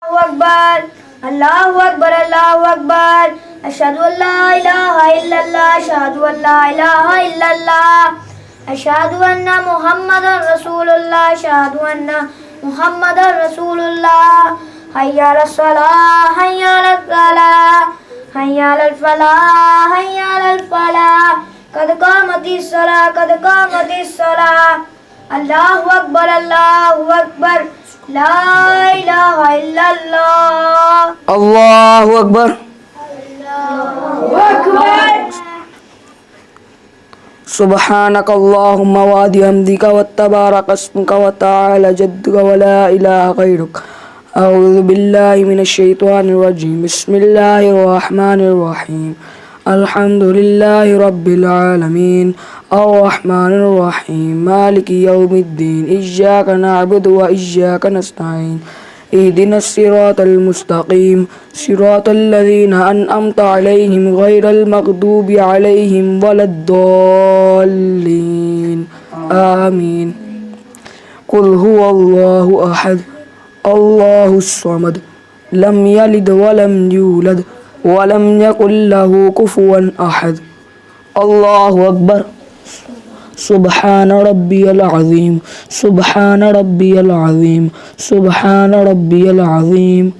अकबर, अल्लाहु अकबर, अल्लाहु अकबर, अशहदु अल्ला इलाहा इल्लल्लाह, अशहदु अल्ला इलाहा इल्लल्लाह, अशहदु अन्ना मुहम्मदर रसूलुल्लाह, अशहदु अन्ना मुहम्मदर रसूलुल्लाह, हय्या अलस सलाह, हय्या अलस फलाह, हय्या अलल फलाह, हय्या अलल फलाह, कद कामतिस सलाह, कद कामतिस सलाह, अल्लाहु अकबर, अल्लाहु अकबर, ला इलाहा इल्लल्लाह, अल्लाहु अकबर। सुब्हानक अल्लाहुम्मा व बिहम्दिका व तबारक अस्मुका व तआला जद्दुका व ला इलाहा गैरुक। अऊज़ु बिल्लाहि मिनश शैतानिर रजीम। बिस्मिल्लाहिर रहमानिर रहीम। अल्हम्दुलिल्लाहि रब्बिल आलमीन अर्रहमानिर रहीम मालिकि यौमिद्दीन इय्याका नअबुदु व इय्याका नस्तईन इहदिनस सिरातल मुस्तकीम सिरातल लज़ीना अनअमता अलैहिम गैरल मग़दूबि अलैहिम वलद्दॉल्लीन आमीन। कुल हुवल्लाहु अहद अल्लाहुस समद लम यलिद वलम यूलद वलम यकुल लहू कुफुवन अहद। अल्लाहु अकबर। सुब्हान रब्बियल अज़ीम, सुब्हान रब्बियल अज़ीम, सुब्हान रब्बियल अज़ीम।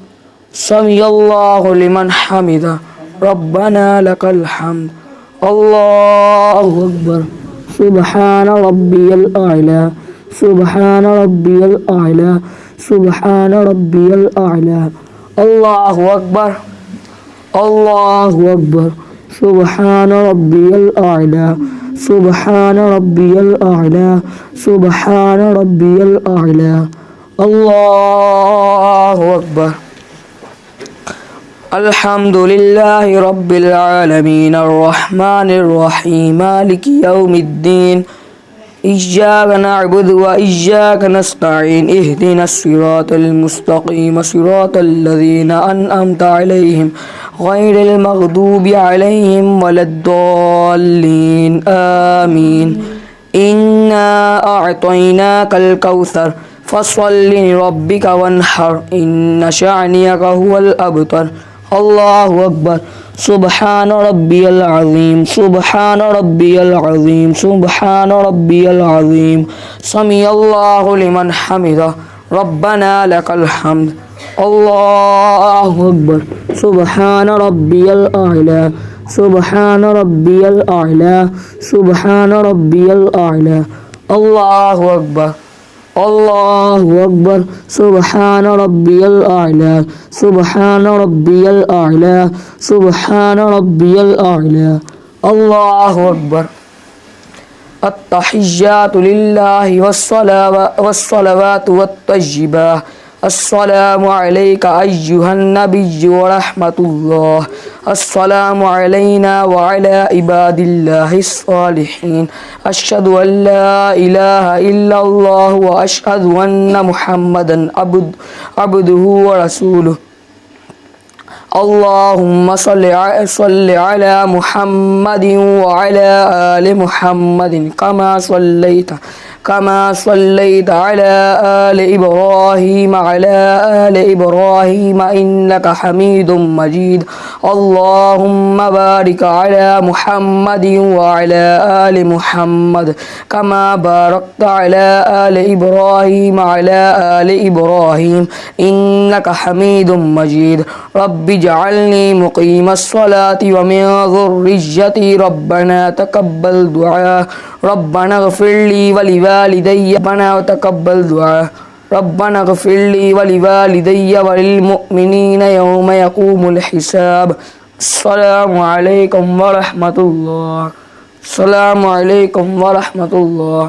समिअल्लाहु लिमन हमिदा रब्बना लकल हम्द। अल्लाहु अकबर। सुब्हान रब्बियल अअला, सुब्हान रब्बियल अअला, सुब्हान रब्बियल अअला। अल्लाहु अकबर, अल्लाहु अकबर। सुब्हान रब्बियल अअला, सुब्हान रब्बियल अअला, सुब्हान रब्बियल अअला। अल्लाहु अकबर। अल्हम्दुलिल्लाहि रब्बिल आलमीन अर्रहमानिर रहीम मालिकि यौमिद्दीन इय्याका नअबुदु व इय्याका नस्तईन इहदिनस सिरातल मुस्तकीम सिरातल लज़ीना अनअमता अलैहिम गैरिल मग़दूबि अलैहिम वलद्दॉल्लीन आमीन। इन्ना अअतैनाकल कौसर फसल्लि लिरब्बिका वन्हर इन्न शानियका हुवल अबतर। अल्लाहु अकबर। सुब्हान रब्बियल अज़ीम, सुब्हान रब्बियल अज़ीम, सुब्हान रब्बियल अज़ीम। समिअल्लाहु लिमन हमिदा रब्बना लकल हम्द। अल्लाहु अकबर। सुब्हान रब्बियल अअला, सुब्हान रब्बियल अअला, सुब्हान रब्बियल अअला। अल्लाहु अकबर, अल्लाहु अकबर। सुब्हान रब्बियल अअला, सुब्हान रब्बियल अअला, सुब्हान रब्बियल अअला। अल्लाहु अकबर। अत्तहिय्यातु लिल्लाहि वस्सलावातु वत्तय्यिबात। अस्सलामु अलैका अय्युहन नबिय्यु व रहमतुल्लाह। अस्सलामु अलैना व अला इबादिल्लाहिस सालिहीन। अशहदु अल्ला इलाहा इल्लल्लाह व अशहदु अन्ना मुहम्मदन अब्दुहु व रसूलुहु। अल्लाहुम्मा सल्लि अला मुहम्मदिन व अला आलि मुहम्मदिन कमा सल्लैता अला आलि इब्राहीम अला आलि इब्राहीम इन्नका हमीदुम मजीद। अल्लाहुम्मा बारिक अला मुहम्मदिन व अला आलि मुहम्मद कमा बारकता अला आलि इब्राहीम अला आलि इब्राहीम इन्नका हमीदुम मजीद। रब्बि जअलनी मुक़ीमस सलाति व मिन ज़ुर्रिय्यती रब्बना तक़ब्बल दुआ। रब्बना इग़फ़िरली व लिवालिदैया रब्बना तक़ब्बल दुआ। रब्बना इग़फ़िरली व लिवालिदैया व लिलमुअ्मिनीना यौम यक़ूमुल हिसाब। अस्सलामु अलैकुम व रहमतुल्लाह। अस्सलामु अलैकुम व रहमतुल्लाह।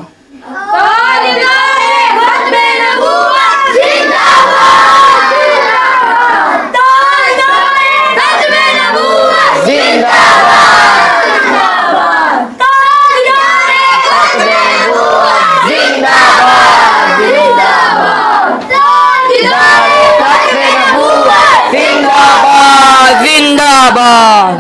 जिंदाबाद।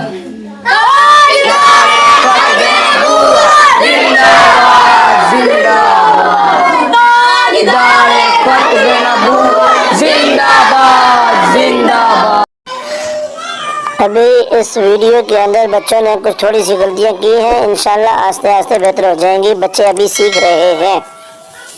जिंदाबाद। ابھی اس ویڈیو کے اندر بچوں نے کچھ تھوڑی سی غلطیاں کی ہیں، انشاءاللہ آہستہ آہستہ بہتر ہو جائیں گی، بچے ابھی سیکھ رہے ہیں۔